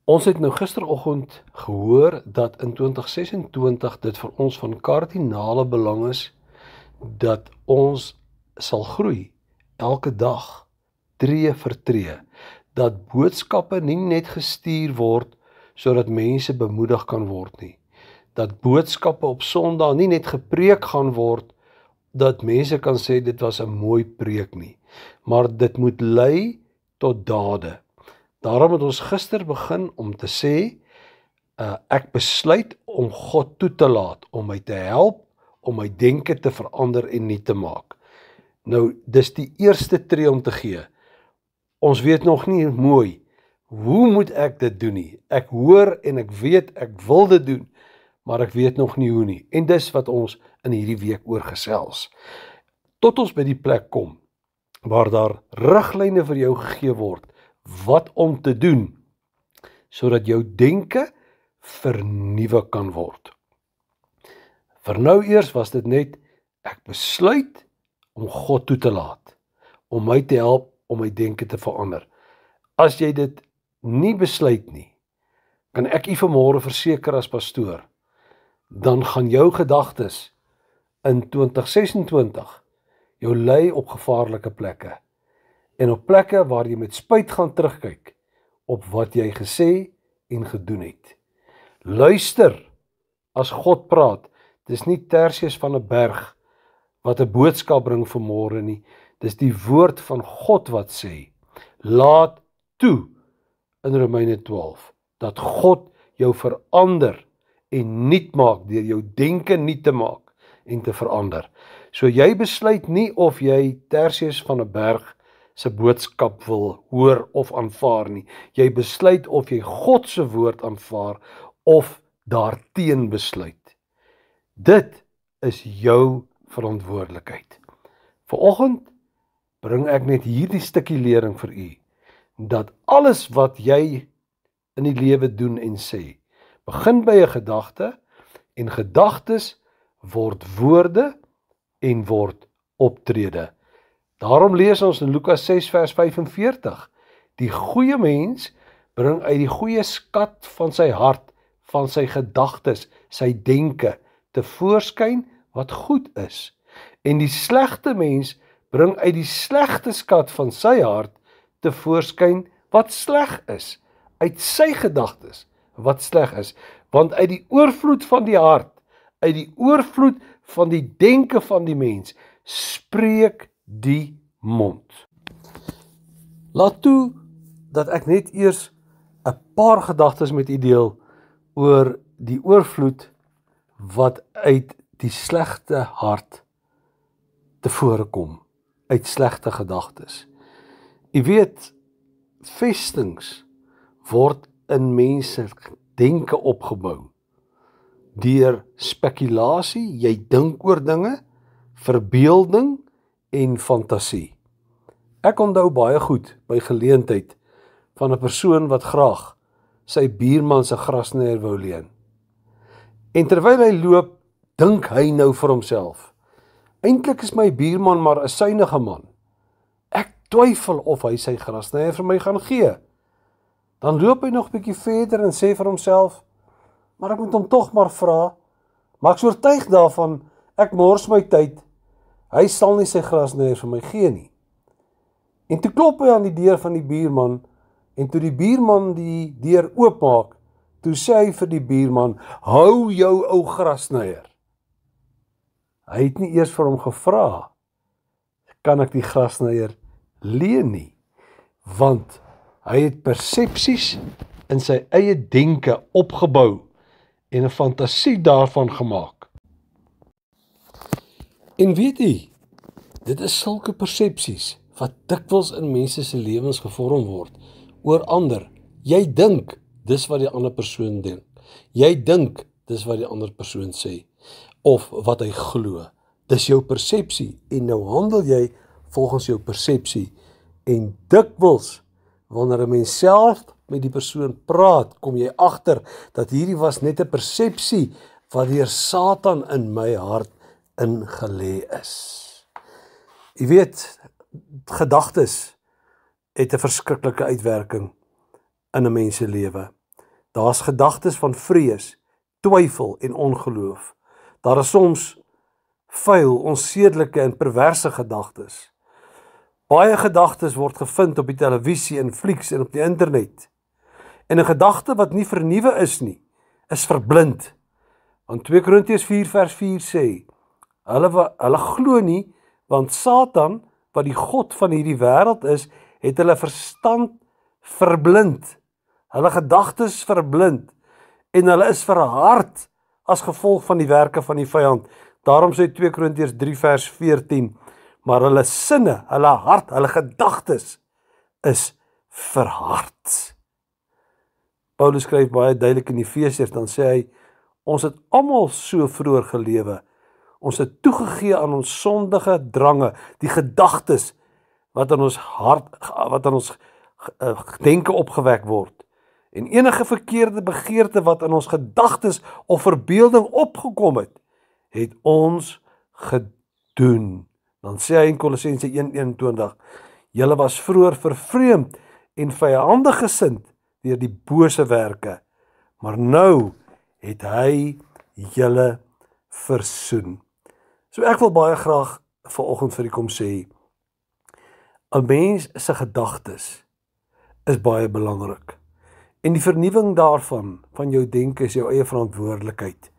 Ons het nou gisteroggend gehoor dat in 2026 dit vir ons van kardinale belang is dat ons sal groei elke dag, tree vir tree, dat boodskappe nie net gestuur word sodat mense bemoedig kan word nie, dat boodskappe op Sondag nie net gepreek gaan word dat mense kan sê dit was 'n mooi preek nie, maar dit moet lei tot dade. Daarom het ons gister begin om te sê, ek besluit om God toe te laat, om my te help, om my denke te verander en nuut te maak. Nou, dis die eerste tree om te gee. Ons weet nog nie mooi, hoe moet ek dit doen nie? Ek hoor en ek weet, ek wil dit doen, maar ek weet nog nie hoe nie. En dis wat ons in hierdie week oor gesels. Tot ons by die plek kom, waar daar riglyne vir jou gegee word, wat om te doen, sodat jou denke vernuwe kan word. Vir nou eers was dit net, ek besluit om God toe te laat, om my te help, om my denke te verander. As jy dit nie besluit nie, kan ek u vanmôre verseker as pastoor, dan gaan jou gedagtes in 2026 jou lei op gevaarlike plekke, en op plekke waar jy met spyt gaan terugkyk op wat jy gesê en gedoen het. Luister as God praat. Dis nie Tersius van 'n berg wat 'n boodskap bring vanmôre nie. Dis die woord van God wat sê, laat toe in Romeine 12, dat God jou verander en nuut maak deur jou denke nuut te maak en te verander. So jy besluit nie of jy Tersius van 'n berg se boodskap wil hoor of aanvaar nie. Jy besluit of jy God se woord aanvaar of daarteen besluit. Dit is jou verantwoordelikheid. Vanoggend bring ek net hierdie stukkie lering vir u, dat alles wat jy in die lewe doen en sê, begin by 'n gedagte, en gedagtes word woorde en word optrede. Daarom lees ons in Lukas 6 vers 45, die goeie mens bring uit die goeie skat van sy hart, van sy gedagtes, sy denke, tevoorskyn wat goed is. En die slegte mens bring uit die slegte skat van sy hart, tevoorskyn wat sleg is, uit sy gedagtes wat sleg is, want uit die oorvloed van die hart, uit die oorvloed van die denke van die mens, spreek die mond. Laat toe dat ek net eers 'n paar gedagtes met u deel oor die oorvloed wat uit die slegte hart tevore kom, uit slegte gedagtes. U weet, vestings word in mense denke opgebou deur spekulasie, jy dink oor dinge, verbeelding en fantasie. Ek onthou baie goed by geleentheid van 'n persoon wat graag sy buurman se grasnyer wou leen. En terwyl hy loop, dink hy nou vir homself, eintlik is my buurman maar 'n suiwige man. Ek twyfel of hy sy grasnyer vir my gaan gee. Dan loop hy nog 'n bietjie verder en sê vir homself, maar ek moet hom tog maar vra, maar ek is oortuig daarvan, ek mors my tyd, hy sal nie sy grasnyer vir my gee nie. En toe klop hy aan die deur van die buurman, en toe die buurman die deur oopmaak, toe sê hy vir die buurman, hou jou ou grasnyer. Hy het nie eers vir hom gevra, kan ek die grasnyer leen nie, want hy het persepsies in sy eie denke opgebou en 'n fantasie daarvan gemaak. En weet u, dit is sulke persepsies wat dikwels in mense se lewens gevorm word oor ander. Jy dink dis wat die ander persoon dink. Jy dink dis wat die ander persoon sê of wat hy glo. Dis jou persepsie en nou handel jy volgens jou persepsie. En dikwels wanneer 'n mens self met die persoon praat, kom jy agter dat hierdie was net 'n persepsie wat deur Satan in my hart ingelê is. Jy weet, gedagtes het 'n verskriklike uitwerking in 'n mens se lewe. Daar's gedagtes van vrees, twyfel en ongeloof. Daar is soms vuil, onsedelike en perverse gedagtes. Baie gedagtes word gevind op die televisie, in flieks en op die internet. En 'n gedagte wat nie vernuwe is nie, is verblind. Want 2 Korintiërs 4 vers 4 sê, hulle glo nie, want Satan, wat die god van hierdie wêreld is, het hulle verstand verblind. Hulle gedagtes verblind. En hulle is verhard as gevolg van die werke van die vyand. Daarom sê 2 Korintiërs 3 vers 14, maar hulle sinne, hulle hart, hulle gedagtes is verhard. Paulus skryf baie duidelik in Efesiërs, dan sê hy, ons het almal so vroeër gelewe. Ons het toegegee aan ons sondige drange, die gedagtes wat in ons hart, wat in ons denke opgewek word. En enige verkeerde begeerte wat in ons gedagtes of verbeelding opgekom het, het ons gedoen. Dan sê hy in Kolossense 1:21, julle was vroeër vervreemd en vyandig gesind deur die bose werke, maar nou het hy julle versoen. So ek wil baie graag vanoggend vir u kom sê, 'n mens se gedagtes is baie belangrik. En die vernuwing daarvan, van jou denke, is jou eie verantwoordelikheid.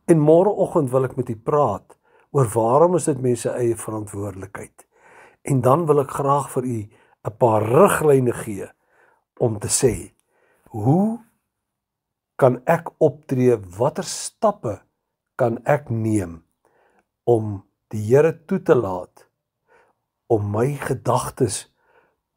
En môreoggend wil ek met u praat oor waarom is dit mense eie verantwoordelikheid. En dan wil ek graag vir u 'n paar riglyne gee om te sê, hoe kan ek optree, watter stappe kan ek neem om die Here toe te laat om my gedagtes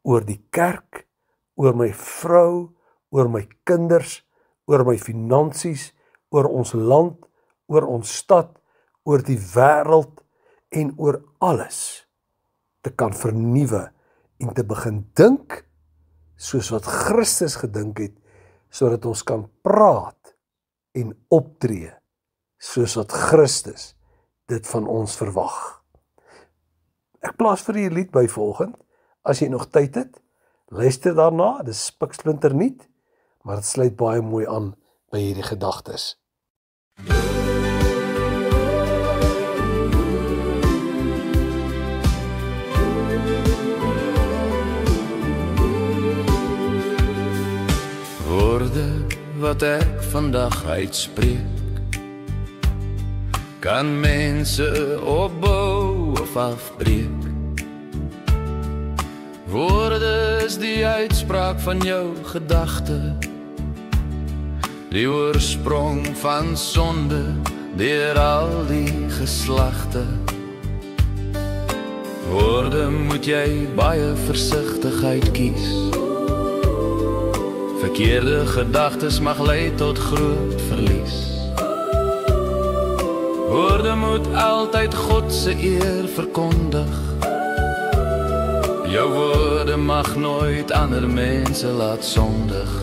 oor die kerk, oor my vrou, oor my kinders, oor my finansies, oor ons land, oor ons stad, oor die wêreld en oor alles te kan vernuwe en te begin dink soos wat Christus gedink het, sodat ons kan praat en optree soos wat Christus dit van ons verwag. Ek plaas vir u 'n lied by vanoggend, as jy nog tyd het, luister daarna, dit is spiksplinternuut, maar dit sluit baie mooi aan by hierdie gedagtes. Woorde wat ek vandag uitspreek, kan mense opbou of afbreek. Woorde is die uitspraak van jou gedagte, die oorsprong van sonde deur al die geslagte. Woorde moet jy baie versigtig uitkies. Verkeerde gedagtes mag lei tot groot verlies. Woorde moet altyd God se eer verkondig. Jou woorde mag nooit ander mense laat sondig.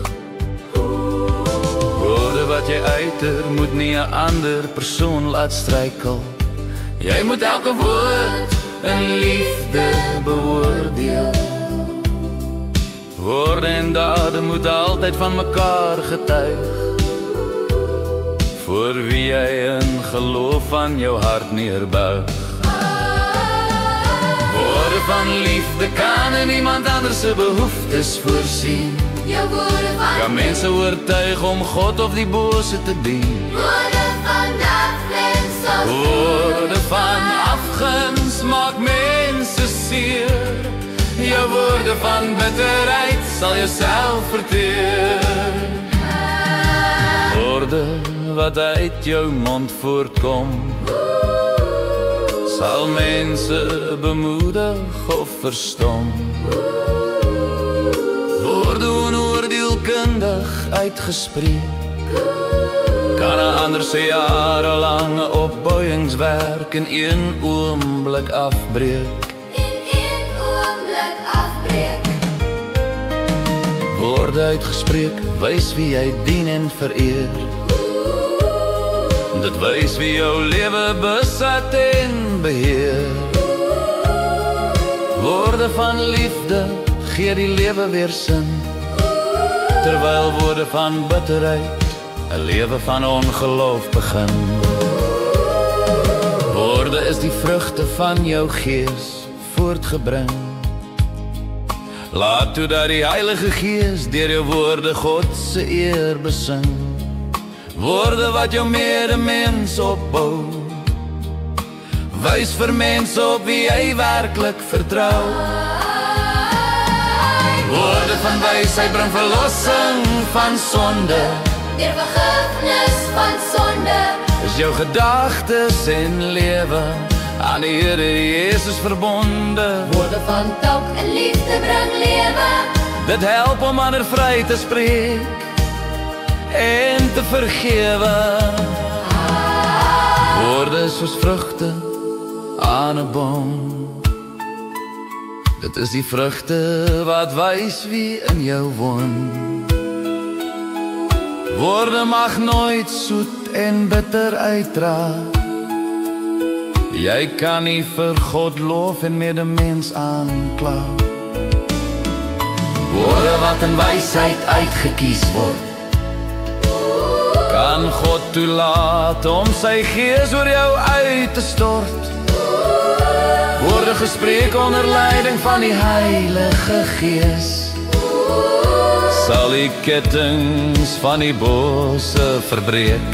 Woorde wat jy uiter moet nie 'n ander persoon laat struikel. Jy moet elke woord in liefde beoordeel. Woorde en dade moet altyd van mekaar getuig. Voor wie jy in geloof van jou hart neerbuig. Woorde van liefde kan in iemand anders se behoeftes voorsien. Jou woorde van kan mense oortuig om God of die bose te dien. woorde van afguns of Woorde van afguns maak mense seer. Jou woorde van bitterheid sal jouself verteer. Woorde wat uit jou mond voortkom, sal mense bemoedig of verstom. Woorde onoordeelkundig uitgespreek, kan 'n ander se jarelange opbouingswerk in een oomblik afbreek. Woorde uitgespreek, wys wie jy dien en vereer. Dit wys wie jou lewe besit en beheer. Woorde van liefde gee die lewe weer sin. terwyl woorde van bitterheid 'n lewe van ongeloof begin. Woorde is die vrugte van jou gees voortgebring. Laat toe dat die Heilige Gees deur jou woorde God se eer besing. Woorde wat jou medemens opbou. Wys vir mense op wie jy werklik vertrou. Woorde van wysheid bring verlossing van sonde. Deur vergifnis van sonde. Is jou gedagtes en lewe aan die Here Jesus verbonde. Woorde van tog en liefde bring lewe. Dit help om ander vry te spreek en te vergewe. Woorde soos vrugte aan 'n boom. Dit is die vrugte wat wys wie in jou woon. Woorde mag nooit soet en bitter uitdra. Jy kan nie vir God loof en medemens aankla. Woorde wat in wysheid uitgekies word, kan God toelaat om sy gees oor jou uit te stort. Woorde gespreek onder leiding van die Heilige Gees sal die kettings van die bose verbreek.